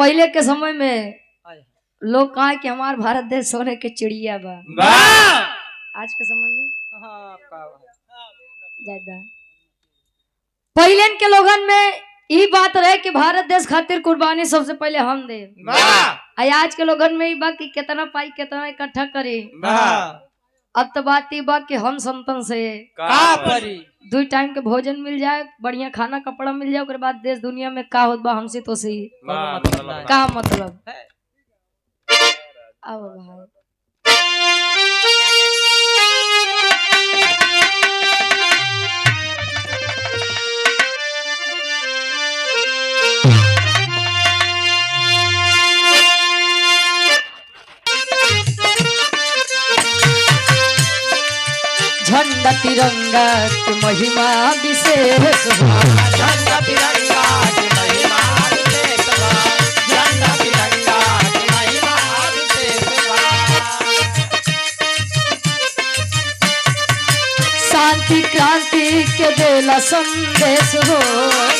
पहले के समय में लोग कहा कि हमार भारत देश सोने के चिड़िया बा। आज के समय में ज्यादा पहले के लोगन में ये बात रहे कि भारत देश खातिर कुर्बानी सबसे पहले हम दे। आज के लोगन में ये बात कि कितना पाई कितना इकट्ठा करे। अब तो बात ये बात कि हम संतन से दो टाइम के भोजन मिल जाए, बढ़िया खाना कपड़ा मिल जाए, उसके बाद देश दुनिया में का होत बा हमसे तो सही का मतलब। आओ भाई झंडा तिरंगा की महिमा विशेष, झंडा तिरंगा की महिमा विशेष, झंडा तिरंगा की महिमा विशेष। शांति क्रांति के देला संदेश हो,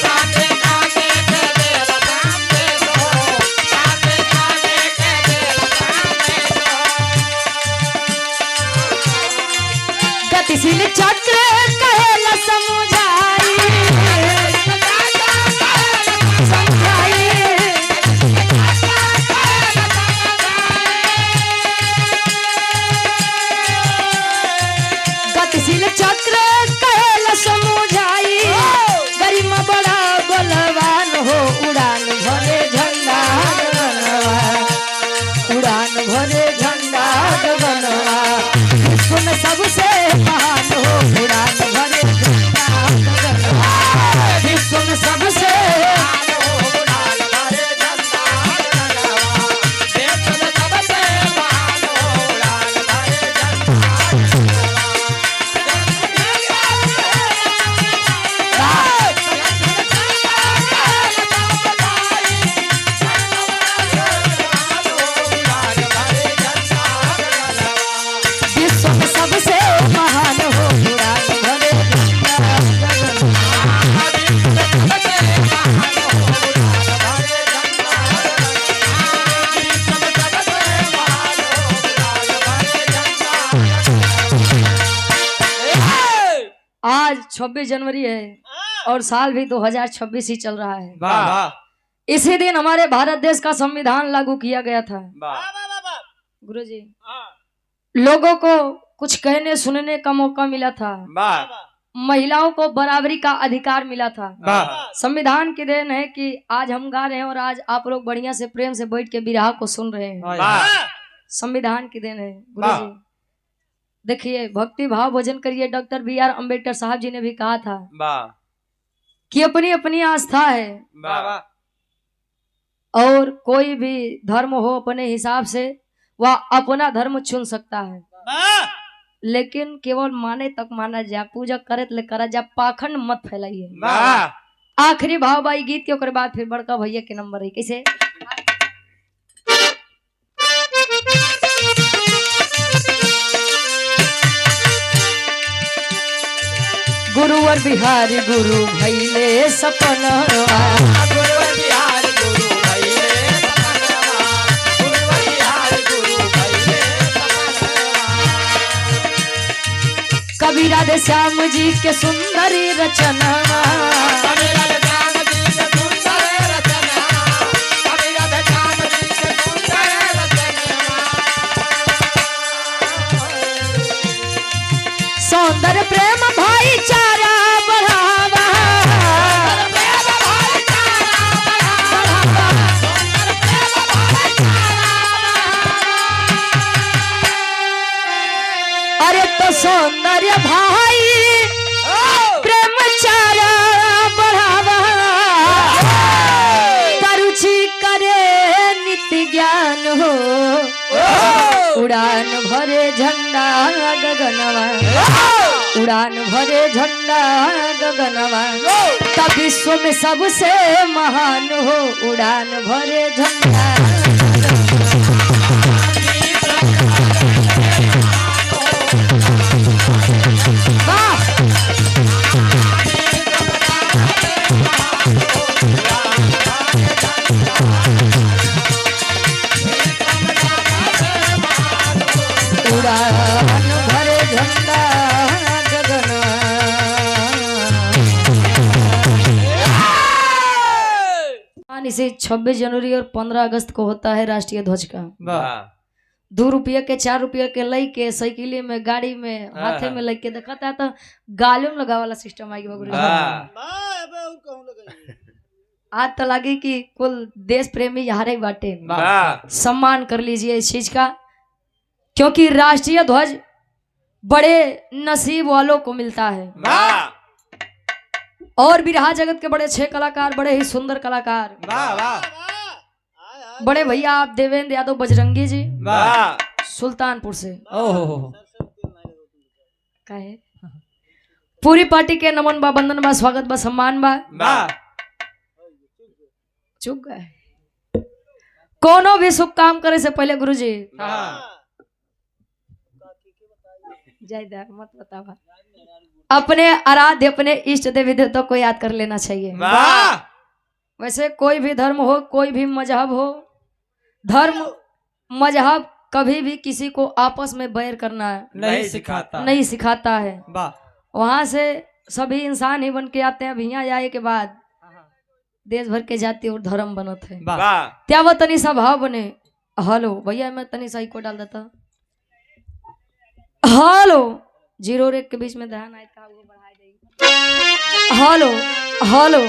शांति क्रांति के देला संदेश हो, शांति क्रांति के देला संदेश हो। गतिशील चक्र कहला समुझाई, गतिशील चक्र कहला समुझाई, गरिमा बड़ा बलवान हो, उड़ान भरे झंडा गगनवा, उड़ान भरे झंडा गगनवा, विश्व में सबसे महान हो, उड़ान भरे झंडा गगनवा, विश्व में सबसे आज 26 जनवरी है और साल भी 2026 ही चल रहा है। इसी दिन हमारे भारत देश का संविधान लागू किया गया था। गुरुजी, लोगों को कुछ कहने सुनने का मौका मिला था, महिलाओं को बराबरी का अधिकार मिला था। संविधान की देन है कि आज हम गा रहे हैं और आज आप लोग बढ़िया से प्रेम से बैठ के बिरहा को सुन रहे हैं। संविधान की देन है। गुरुजी देखिए, भक्ति भाव भोजन करिए। Doctor B.R. अम्बेडकर साहब जी ने भी कहा था कि अपनी अपनी आस्था है और कोई भी धर्म हो अपने हिसाब से वह अपना धर्म चुन सकता है, लेकिन केवल माने तक माना जा, पूजा करे ले करा जा, पाखंड मत फैलाइए। आखिरी भाव बाई गीत के ओकर बाद फिर बड़का भैया के नंबर है। कैसे गुरुवर बिहारी गुरु भैले सपना, गुरुवर बिहारी गुरु भैले सपना, गुरुवर बिहारी गुरु भैले सपना। कबीर राधे श्याम जी के सुंदरी रचना, कबीर राधे श्याम जी के सुंदर रचना, कबीर राधे श्याम जी के सुंदर रचना। सौंदर्य प्रेम भाईचारा बढ़ावा, अरे तो सौंदर्य भाई प्रेम चारा बढ़ावा, तरुचि करे नित्य ज्ञान हो, उड़ान भरे झंडा गगनवा, उड़ान भरे झंडा गगनवा, तब विश्व में सबसे महान हो, उड़ान भरे झंडा वाह। उड़ान भरे झंडा गगन। इसे 26 जनवरी और 15 अगस्त को होता है राष्ट्रीय ध्वज का। वाह 2 रुपये के 4 रुपये के लई के साइकिल में गाड़ी में हाथे में लग के देखता है तो गालियों में लगा वाला सिस्टम आई आज तो लगे कि कुल देश प्रेमी हारे बाटे। सम्मान कर लीजिए इस चीज का, क्योंकि राष्ट्रीय ध्वज बड़े नसीब वालों को मिलता है। और बिरहा जगत के बड़े 6 कलाकार, बड़े ही सुंदर कलाकार, बड़े भैया आप देवेंद्र यादव बजरंगी जी सुल्तानपुर से। काहे पूरी पार्टी के नमन बा, बंदन बा, स्वागत बा, सम्मान बा। चुप गए। कोनो भी शुभ काम करे से पहले गुरुजी जय मत बतावा, अपने आराध्य अपने इष्ट देवी देवता को याद कर लेना चाहिए। वैसे कोई भी धर्म हो, कोई भी मजहब हो, धर्म मजहब कभी भी किसी को आपस में बैर करना नहीं सिखाता है। वहां से सभी इंसान ही बन के आते हैं। यहाँ आए के बाद देश भर के जाति और धर्म बनत है। क्या वो तनी सा भाव बने। हेलो भैया मैं तनी सा को डाल देता। हेलो 0 और 1 के बीच में ध्यान आए था वो बढ़ा देगी। हेलो हेलो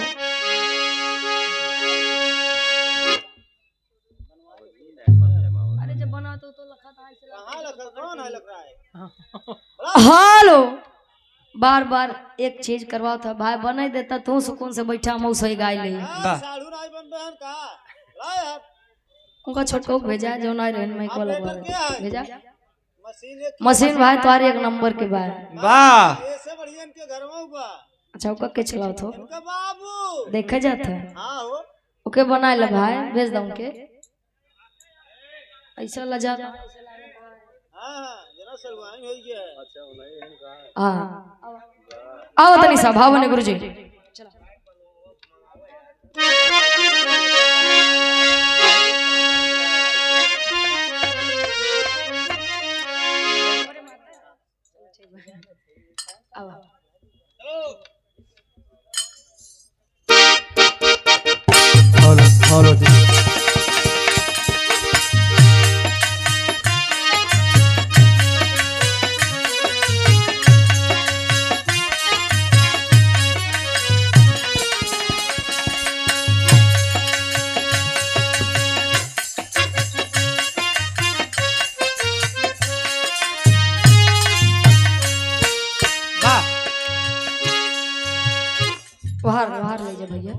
अरे जब बना तो लखा था। हेलो बार बार एक चीज करवा था भाई बना देता तू सुकून से बैठा मऊ सही गाय ले। उनका छोटको भेजा जो ना रहन में को लगवा भेजा मशीन भाई तुम्हारे 1 नंबर के भाई। वाह ऐसे बढ़िया इनके घर में हुआ। अच्छा ओका के चलाओ तो बाबू देखा जाता है। हां हो ओके बना ले भाई भेज दूं के ऐसा लजा। हां जना सलवाई होई गया। अच्छा नहीं हां आओ तनी सा भाव ने गुरुजी चलो। हेलो जी वहां ले जा भैया।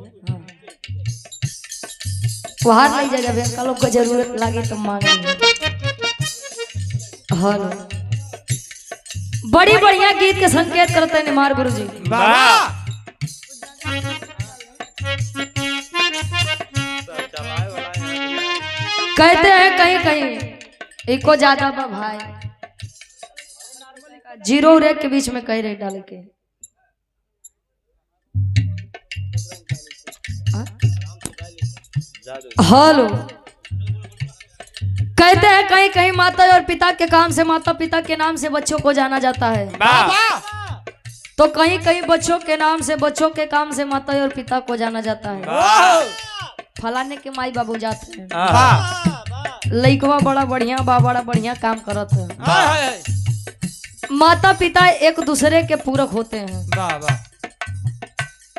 वहां ले जा जब कल को जरूरत लगे तो मांगेंगे। हेलो बड़ी बढ़िया गीत के संकेत करते हैं निमार गुरुजी। कहते हैं कहीं कहीं एको ज्यादा बा भाई 0 और 1 के बीच में कह रहे डाल के। हेलो कहते हैं कहीं कहीं माता और पिता के काम से माता पिता के नाम से बच्चों को जाना जाता है। तो कहीं कहीं बच्चों के नाम से बच्चों के काम से माता और पिता को जाना जाता है। फलाने के माई बाबू जाते हैं। लइकवा बड़ा बढ़िया काम करत है। माता पिता एक दूसरे के पूरक होते हैं।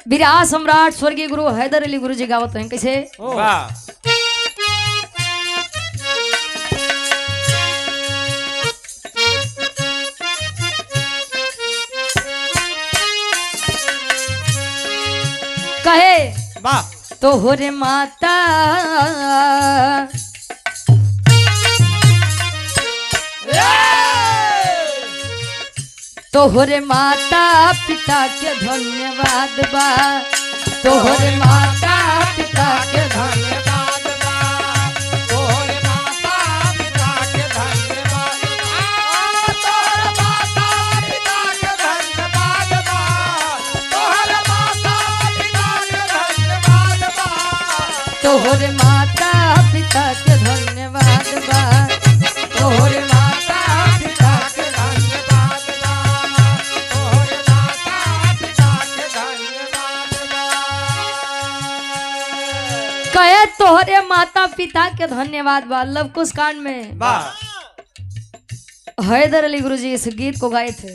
विराट सम्राट स्वर्गीय गुरु हैदर अली गुरु जी गावत हैं कैसे। कहे तो हो रे माता तोहरे माता पिता के धन्यवाद बा। तोहरे माता पिता के धन्यवाद बा। तोहरे माता पिता के धन्यवाद बा। तोहरे माता पिता के धन्यवाद बा। तोहरे माता पिता के धन्यवाद बा। तोहरे माता पिता के धन्यवाद बा तोहरे माता पिता के धन्यवाद बा तोहरे माता पिता के धन्यवाद बा कहे तोहरे माता पिता के धन्यवाद बा। लव कुश कांड में वाह हैदर अली गुरुजी इस गीत को गाए थे।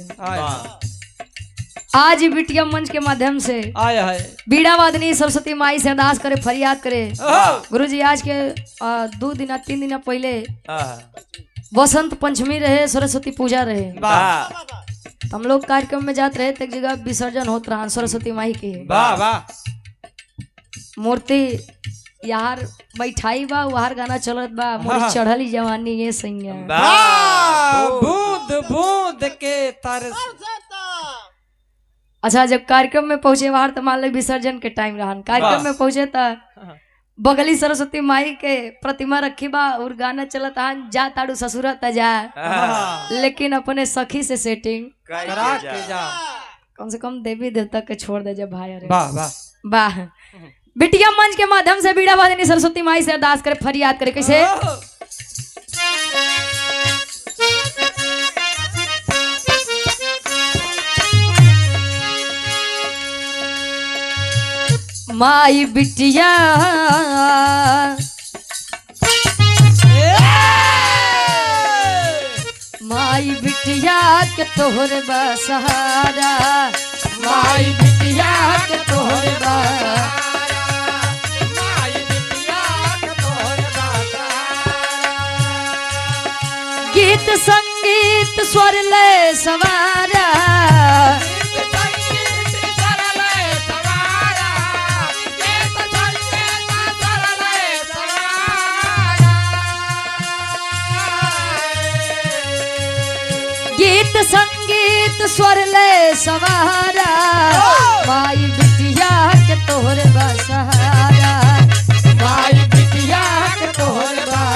आज बिटिया मंच के माध्यम से आया है बीड़ा वादनी सरस्वती माई से अरदास करे फरियाद करे। गुरुजी आज के 2 दिन 3 दिन पहले वसंत पंचमी रहे, सरस्वती पूजा रहे। वाह तो हम लोग कार्यक्रम में जाते रहे, एक जगह विसर्जन होत रहा सरस्वती माई के। वाह वाह मूर्ति यार बैठाई बा, वहार गाना चलत बा, मोरी चढ़ली जवानी ये सैया। बूंद बूंद के तरस। अच्छा जब कार्यक्रम में पहुंचे बाहर तो मान लो विसर्जन के टाइम रहा, कार्यक्रम में पहुंचे तो बगली सरस्वती माई के प्रतिमा रखी बा और गाना चलत हा जा ताड़ू ससुर जा, लेकिन अपने सखी से सेटिंग करा के जा। कम से कम देवी देवता के छोड़ दे जब भाई। अरे वाह वाह वाह। बिटिया मंच के माध्यम से बीड़ा वादनी सरस्वती माई से अरदास करे फरियाद करे कैसे। माई बिटिया माई बिटिया के तोहरे बा सहारा, माई बिटिया के तोहरे बा। गीत संगीत स्वर लय सवारा, गीत संगीत स्वर लय सवारा, माई बिटिया के तोहरे बा सहारा, माई बिटिया के तोहरे बा।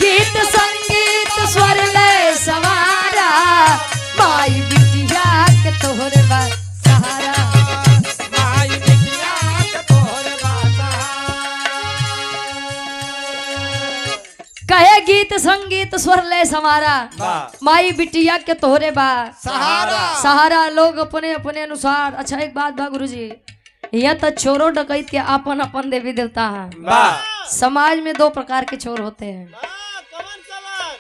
गीत संगीत स्वर लय सवारा, माई बिटिया के तोहरे बा सहारा। कहे गीत संगीत स्वर लय सवारा, माई बिटिया के तोहरे बा सहारा। सहारा। लोग अपने अपने अनुसार। अच्छा एक बात बा गुरुजी, यहाँ तो चोरों डकैत के अपन अपन देवी देवता हैं। समाज में 2 प्रकार के चोर होते हैं,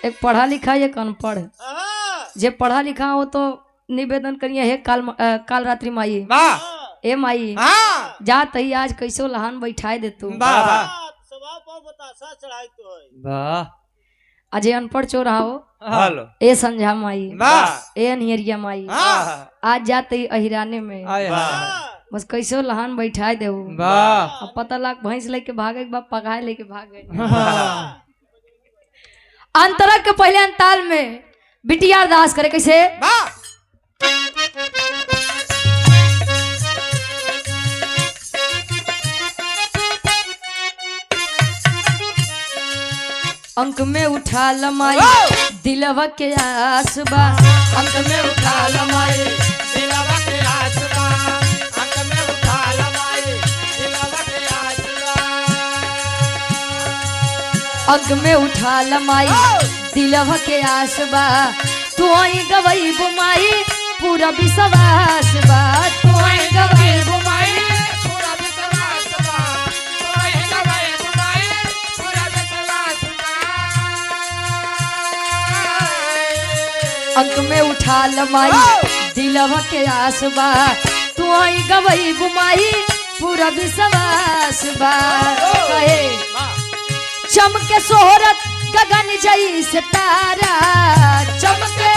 एक पढ़ा लिखा एक अनपढ़। जे पढ़ा लिखा हो तो निवेदन करिए हे काल रात्रि माई, ए माई जा तही आज कैसो लहान बैठाए दे तू। अजय अनपढ़ चोर हो ए संझा माई, ए अनहरिया माई, आज जाते अहिराने में बस कैसो लहान बैठाए दे। अब पता लाग भैंस लेके भागे बाप पकाए लेके भागे। अंतरा के पहले अंताल में बिटिया अरदास करे कैसे। अंक में उठा लमाई दिलवा के आसबा, अंक में उठा लमाई दिलवा के आसबा, अंक में उठा लमाई दिलवा के आसबा। अंक में उठा लमाई दिलवा के आसबा, तू आई गवई बुमाई पूरा विश्वास बा, तू आई गवई बुमाई पूरा विश्वास बा, तू आई गवई बुमाई पूरा विश्वास बा। अंक में उठा लमाई दिलवा के आसबा, तू आई गवई बुमाई पूरा विश्वास बा। कहे चमके सोहरत गगन जैसे तारा, चमके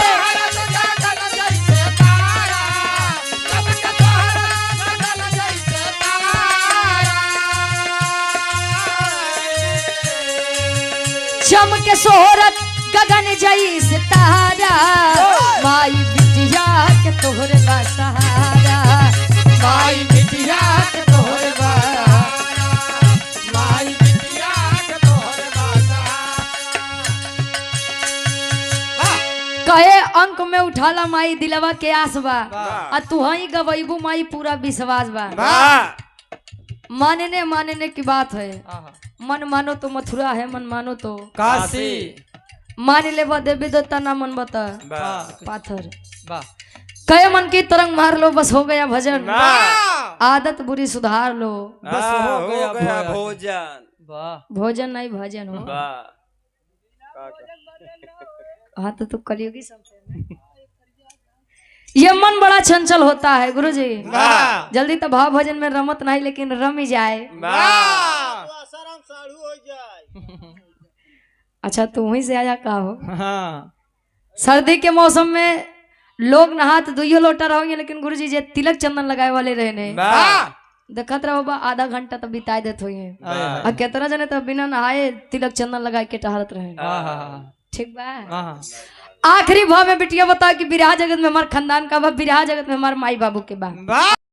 चमके सोहरत गगन जैसे तारा, माई बिटिया के तोहरे बा सहारा, माई बिटिया के तोहरे बा, माई बिटिया के तोहरे बासा। कहे अंक में उठा धला माई दिलवा के आस बा आ तू ही गवैबू माई पूरा विश्वास बा मानने की बात है मन मानो तो मथुरा है मन मानो तो काशी मान ले बा देवी देवता ना मन बता पाथर वाह कहे मन की तरंग मार लो बस हो गया भजन आदत बुरी सुधार लो बस हो गया भोजन वाह भोजन नहीं भजन हो हाँ तो तू कलियोगी सबसे ये मन बड़ा चंचल होता है गुरुजी जल्दी तो भाव भजन में रमत नहीं लेकिन रम ही जाए अच्छा तू वहीं से आया का हो सर्दी के मौसम में लोग नहा तो दुइयो लोटा रहोगे लेकिन गुरुजी जे तिलक चंदन लगाए वाले रहने देखत रहो बा आधा घंटा तो बिताए देत होइए आ केतना जने तो बिना नहाए तिलक चंदन लगाए के टहलत रहे ठीक बा आखिरी भाव में बिटिया बता कि बिरहा जगत में हमार खानदान का बा बिरहा जगत में हमार माई बाबू के बा